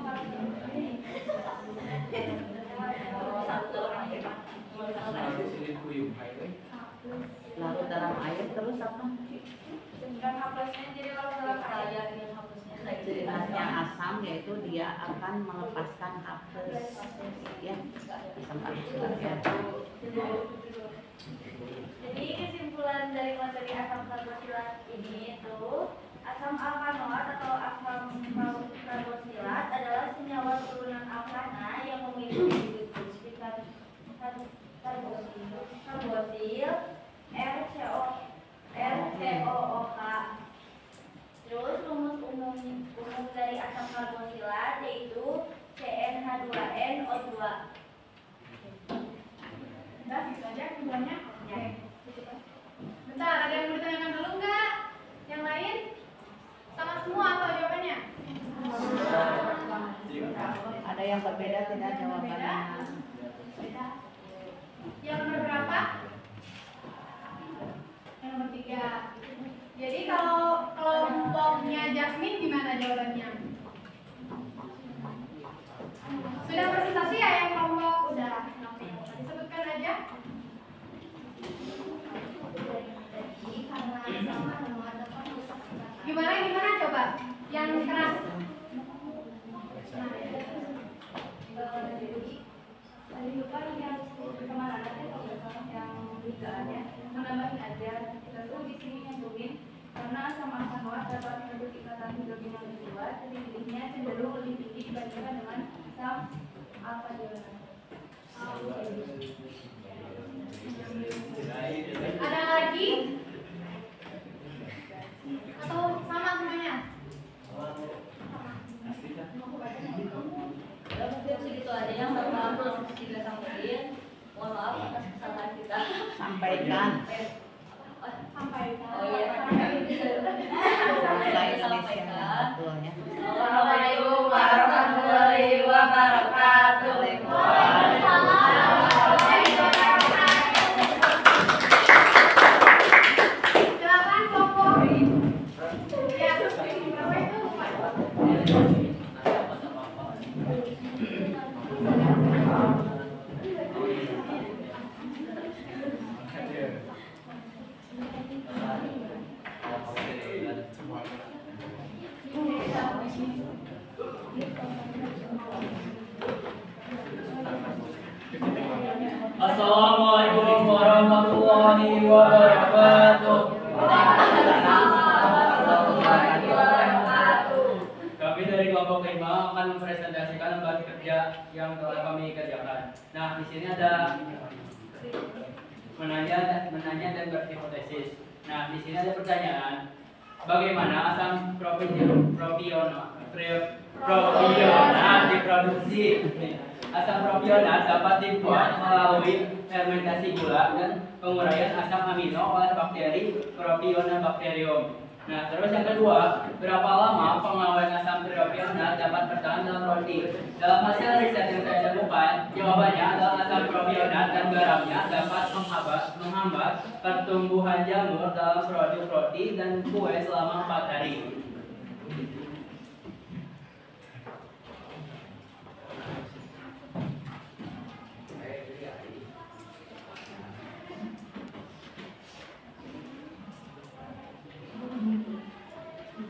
[SPEAKER 5] Larut dalam air terus apa?
[SPEAKER 6] dan hapusnya, jadi kalau dalam
[SPEAKER 2] saya ingin hapusnya
[SPEAKER 5] Ciri khasnya asam yaitu dia akan melepaskan hapus. Ya, asam karboksilat ya.
[SPEAKER 6] Jadi kesimpulan dari materi asam karboksilat ini itu asam alkanoat atau asam karboksilat adalah senyawa turunan alkana yang memiliki gugus karbosil RCOOH. Terus rumus umum dari asam karboksilat yaitu CnH2nO2.
[SPEAKER 1] Udah, gitu aja keduanya. Oke. Bentar, ada yang mau ditanyakan dulu nggak? Yang lain? Sama semua atau jawabannya?
[SPEAKER 5] Ada yang berbeda tidak jawabannya?
[SPEAKER 1] Beda. Yang nomor berapa? Yang nomor 3. Jadi kalau kelompoknya Jasmine gimana jawabannya? Sudah presentasi ya yang kelompok? Udah. Disebutkan aja. Gimana coba? Yang keras.
[SPEAKER 6] Tadi lupa yang kemana nanti yang tigaannya menambahin aja. Lalu di sini nyantumin karena asam alkanoat dapat membentuk ikatan hidrogen yang lebih kuat, titik-titiknya cenderung lebih tinggi dibandingkan dengan asam alkanoat.
[SPEAKER 1] Ada lagi? Atau sama semuanya?
[SPEAKER 2] Ya, mungkin segitu aja yang bapak tidak sampaikan. Mohon maaf atas kesalahan kita.
[SPEAKER 5] Sampaikan.
[SPEAKER 1] Sampaikan.
[SPEAKER 2] Oh iya.
[SPEAKER 5] Bahasa Indonesia betul ya.
[SPEAKER 2] Assalamualaikum warahmatullahi wabarakatuh.
[SPEAKER 1] Silakan kelompok. Ya, berapa itu lupa.
[SPEAKER 3] Assalamualaikum warahmatullahi wabarakatuh. Kami dari kelompok 5 akan mempresentasikan lembaga kerja yang telah kami kerjakan. Nah, di sini ada menanya dan berhipotesis. Nah, di sini ada pertanyaan, bagaimana asam propionat diproduksi? Asam propionat dapat dibuat melalui fermentasi gula dan penguraian asam amino oleh bakteri Propionabacterium. Nah, terus yang kedua, berapa lama pengawet asam propionat dapat bertahan dalam roti? Dalam hasil riset yang saya temukan, jawabannya adalah asam propionat dan garamnya dapat menghambat pertumbuhan jamur dalam produk roti dan kue selama 4 hari.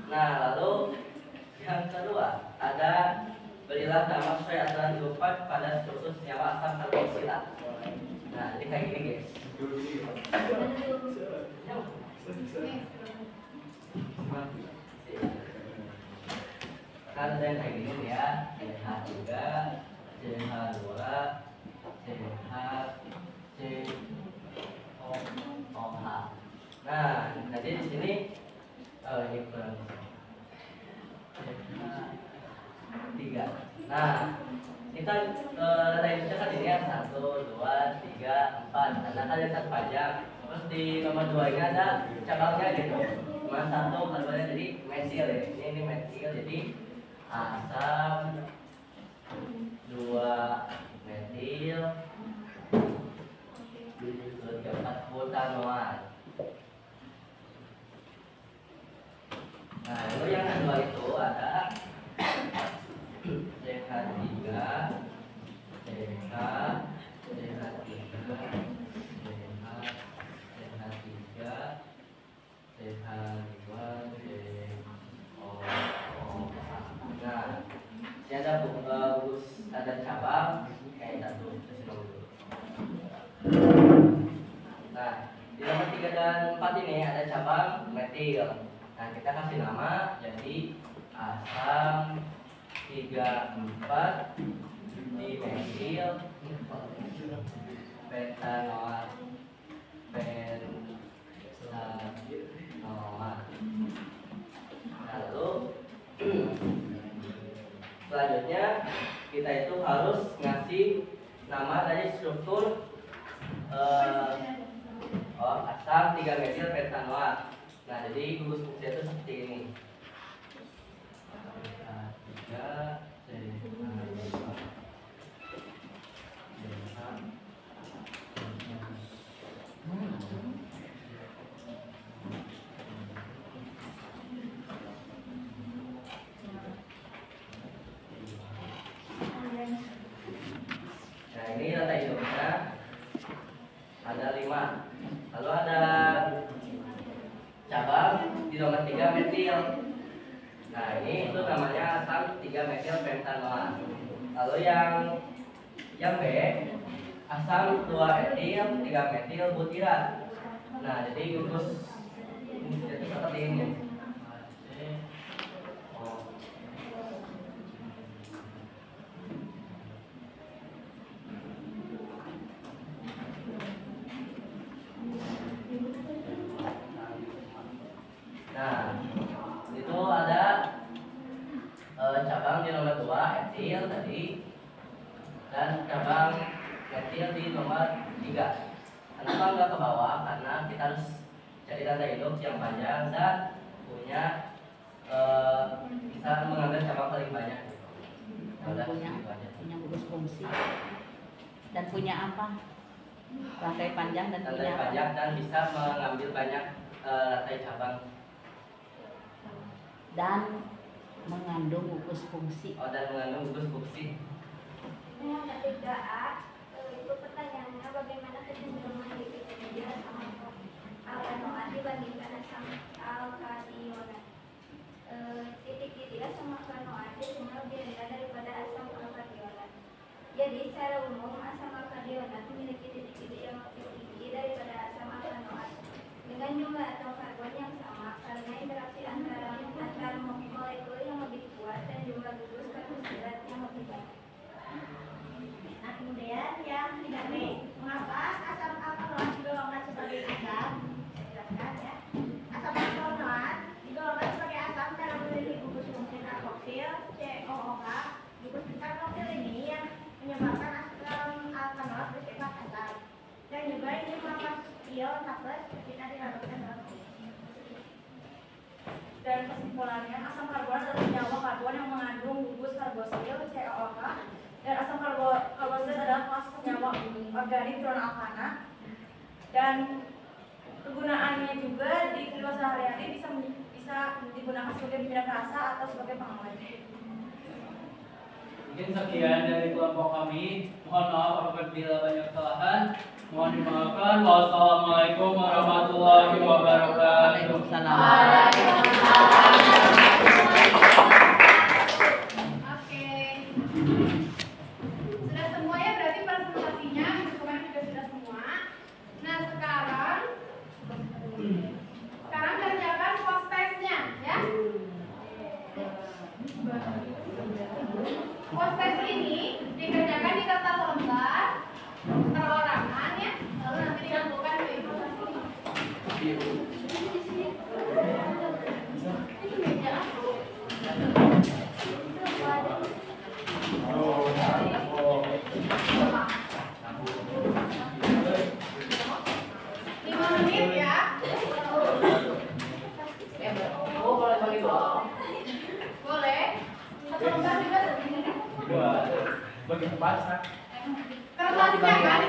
[SPEAKER 7] Nah, lalu yang kedua ada berilah nama sesuai aturan diupat pada struktur senyawa asam karboksilat. Nah, jadi kayak gini guys. Kan ada yang kayak gini nih ya, CH3, CH2, CH, COH. Nah, jadi di sini ini kurang tiga. Nah, kita data Indonesia kan ini ya 1, 2, 3, 4. Karena kan yang panjang. Terus di nomor 2 ini ada cabangnya gitu. Cuma 1 karbonnya jadi metil ya. Ini metil jadi asam 2 metil 4 butanoat. Nah, lalu yang kedua itu ada CH3, CH, CH3, CH3, CH2, Nah, ini ada bungkus, ada cabang, satu. Nah, di nomor 3 dan 4 ini ada cabang metil. Nah, kita kasih nama jadi asam 3,4 dimetil pentanoat. Lalu selanjutnya kita itu harus ngasih nama dari struktur asam 3 metil pentanoat. Nah, jadi gugus fungsi itu seperti ini. Nah, ini data hidupnya ada 5. Lalu ada cabang di nomor 3 metil. Nah, ini itu namanya asam 3 metil pentanoat. Lalu yang B asam 2 etil 3 metil butirat. Nah, jadi gugus itu seperti ini. Nah, itu ada cabang di nomor 2 etil tadi dan cabang etil di nomor 3. Kenapa nggak ke bawah? Karena kita harus cari data hidup yang panjang dan punya bisa mengambil cabang paling banyak.
[SPEAKER 5] Dan punya gugus fungsi dan punya apa? Rantai panjang dan punya apa?
[SPEAKER 7] Panjang dan bisa mengambil banyak rantai cabang.
[SPEAKER 5] Dan mengandung gugus fungsi.
[SPEAKER 7] Dan mengandung gugus fungsi.
[SPEAKER 6] Yang ketiga A, itu pertanyaannya bagaimana kecenderungan lipid asam alkanoat dibandingkan asam alkadionat. Titik-titik asam alkanoat biasanya lebih rendah daripada asam alkadionat. Jadi secara umum asam alkadionat memiliki titik-titik yang lebih tinggi daripada asam alkanoat dengan jumlah atom karbon yang sama karena interaksi antar molekul yang lebih kuat dan jumlah gugus karboksilat yang lebih banyak.
[SPEAKER 8] Nah, kemudian yang 3B, mengapa asam alkaloid digolongkan sebagai asam? Saya jelaskan ya. Asam
[SPEAKER 6] Dan kesimpulannya, asam karbonat adalah senyawa karbon yang mengandung gugus karbosil (CaOH), dan asam karbosil adalah kelas senyawa organik non-alkana. Dan kegunaannya juga di kehidupan sehari-hari bisa digunakan sebagai penyedap rasa atau sebagai pengawet.
[SPEAKER 3] Mungkin sekian dari kelompok kami. Mohon maaf apabila banyak kesalahan. Mohon dimaafkan. Wassalamualaikum warahmatullahi wabarakatuh.
[SPEAKER 1] Oke. Sudah semua ya, berarti presentasinya kemarin juga sudah semua. Nah, sekarang kerjakan post testnya ya. Post test ini dikerjakan di kertas lembar perorangan ya, lalu nanti dikumpulkan ke ibu. Itu meja aku. 5 menit ya. Boleh. Satu lembar juga segini.
[SPEAKER 3] Bagi baca.
[SPEAKER 1] Kertasnya kan?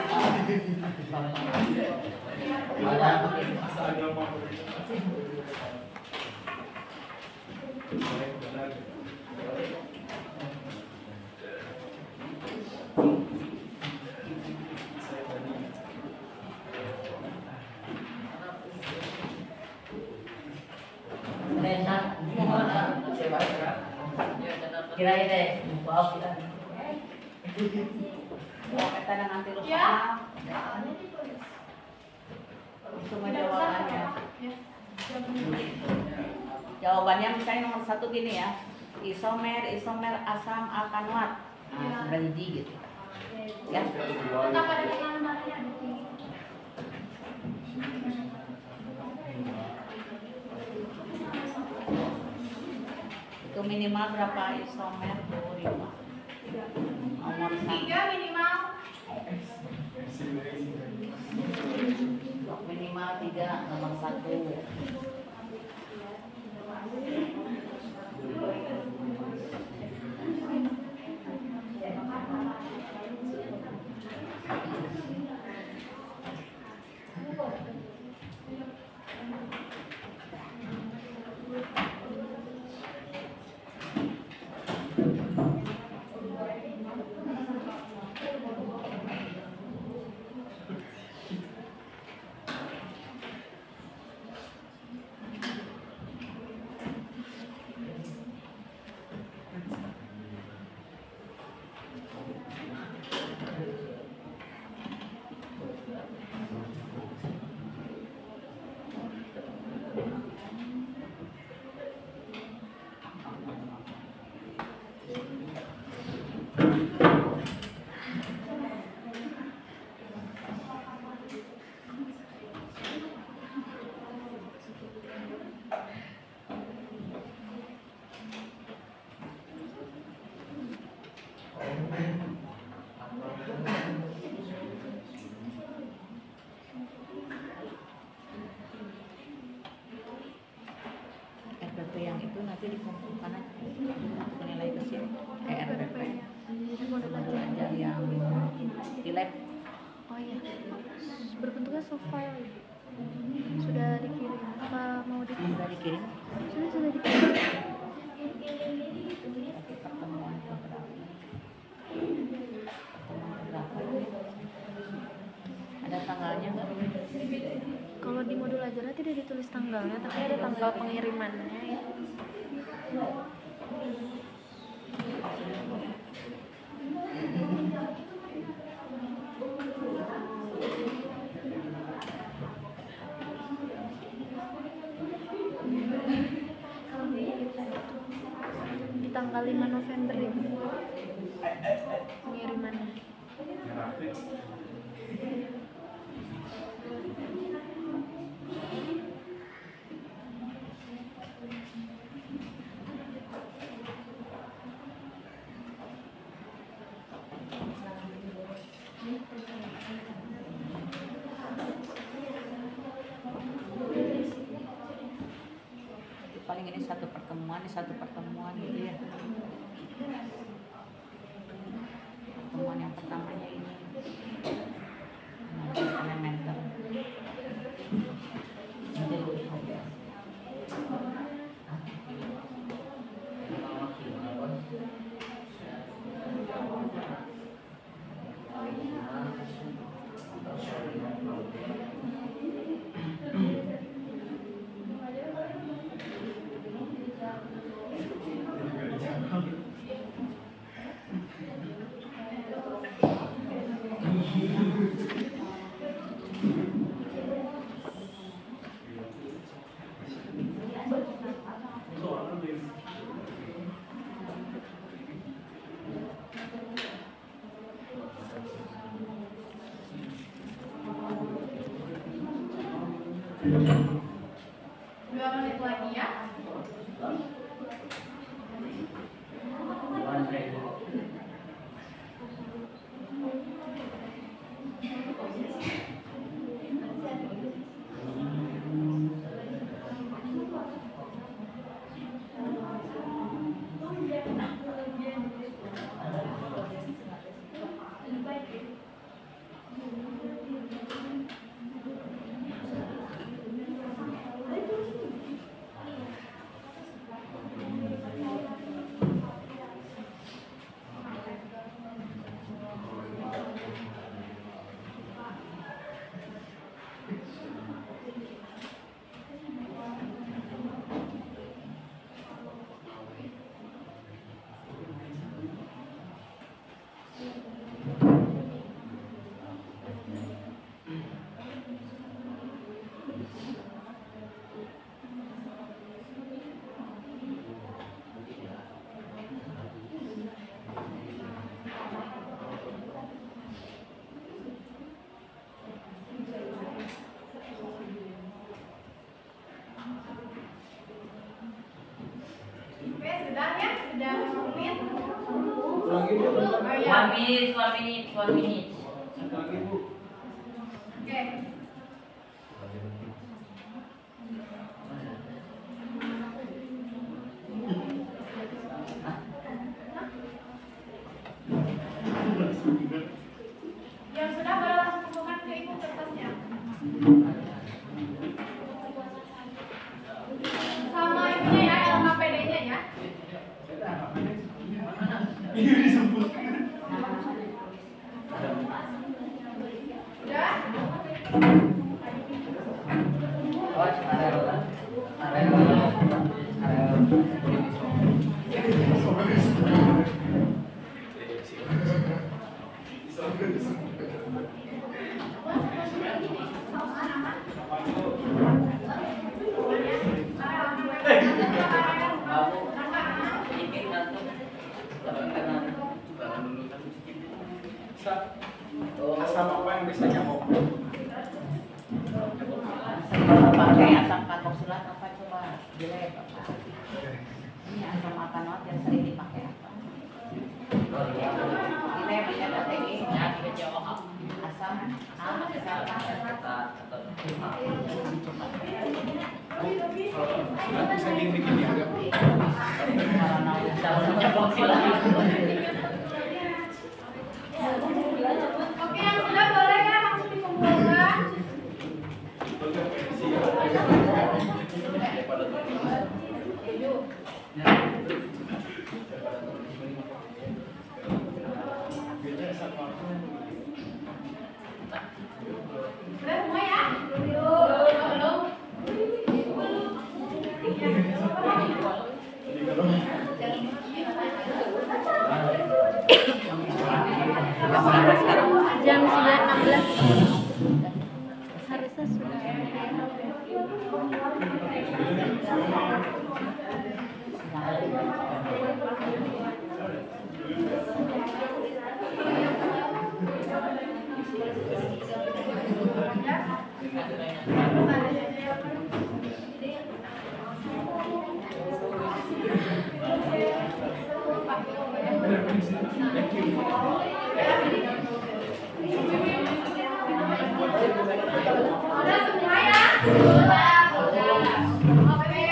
[SPEAKER 5] Kirain deh, maaf kita. Kita dengan terus semua jawabannya. Jawabannya misalnya nomor 1 gini ya, isomer asam alkanoat. Nah, berarti D gitu. Ya.
[SPEAKER 1] Tetap ada di lembarnya.
[SPEAKER 5] Itu minimal berapa isomer? 25. Nomor
[SPEAKER 1] 3 minimal.
[SPEAKER 5] Minimal 3 nomor 1. RPP yang itu nanti dikumpulkan nilai ke sini. RPP modul belajar yang di lab.
[SPEAKER 9] Oh iya, berbentuknya soft file. Sudah dikirim apa mau dikirim?
[SPEAKER 5] Sudah dikirim.
[SPEAKER 9] Sudah dikirim.
[SPEAKER 5] Tapi pertemuan berapa? Ada tanggalnya nggak?
[SPEAKER 9] Kalau di modul ajaran tidak ditulis tanggalnya, tapi ada tanggal pengirimannya ya. Di tanggal 5 November itu pengirimannya.
[SPEAKER 5] paling ini satu pertemuan gitu ya. Pertemuan yang pertamanya ini elementer.
[SPEAKER 1] Dua menit lagi ya. Oke, sudah ya? Sudah 1 menit? Oh ya.
[SPEAKER 2] 1 minute.
[SPEAKER 1] Oke. Yang sudah boleh langsung kumpulkan ke ibu kertasnya. Sama ininya ya, LKPD-nya ya. Udah?
[SPEAKER 10] Asam apa yang biasanya mau?
[SPEAKER 5] Pakai asam karboksilat apa coba dilihat Bapak. Ini asam alkanoat yang sering dipakai apa? Ini punya strategi asam
[SPEAKER 10] Bisa bikin ya enggak?
[SPEAKER 1] Oke, yang sudah boleh ya langsung dikumpulkan. Sudah semua ya? Belum.
[SPEAKER 9] Jam 9.16 harusnya sudah.
[SPEAKER 1] Udah semua ya? Udah. Oke.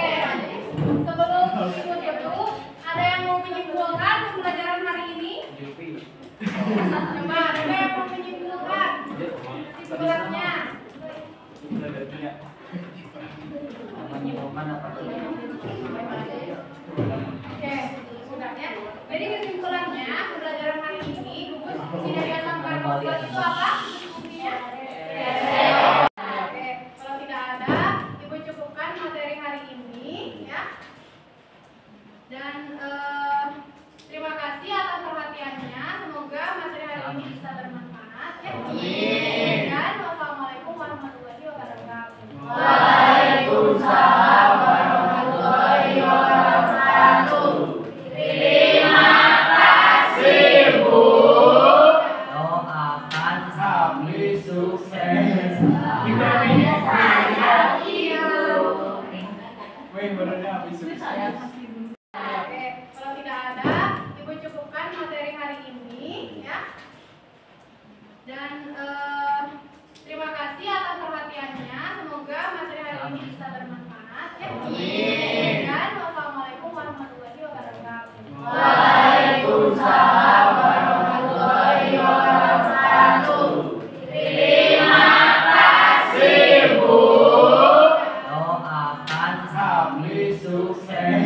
[SPEAKER 1] Buat itu apa? Fungsinya? Oke, kalau tidak ada, Ibu cukupkan materi hari ini ya. Dan terima kasih atas perhatiannya. Semoga materi hari ini bisa bermanfaat ya. Dan wassalamualaikum warahmatullahi wabarakatuh.
[SPEAKER 3] Waalaikumsalam warahmatullahi wabarakatuh. Terima kasih, Bu.
[SPEAKER 7] Doakan
[SPEAKER 3] Kami sukses. Wih, benernya habis sukses.
[SPEAKER 1] Oke, kalau tidak ada, Ibu cukupkan materi hari ini ya. Dan terima kasih atas perhatiannya. Semoga materi hari ini bisa bermanfaat ya. Dan wassalamualaikum warahmatullahi wabarakatuh.
[SPEAKER 3] Waalaikumsalam warahmatullahi wabarakatuh. Terima kasih, Bu.
[SPEAKER 7] doakan
[SPEAKER 3] Kami sukses.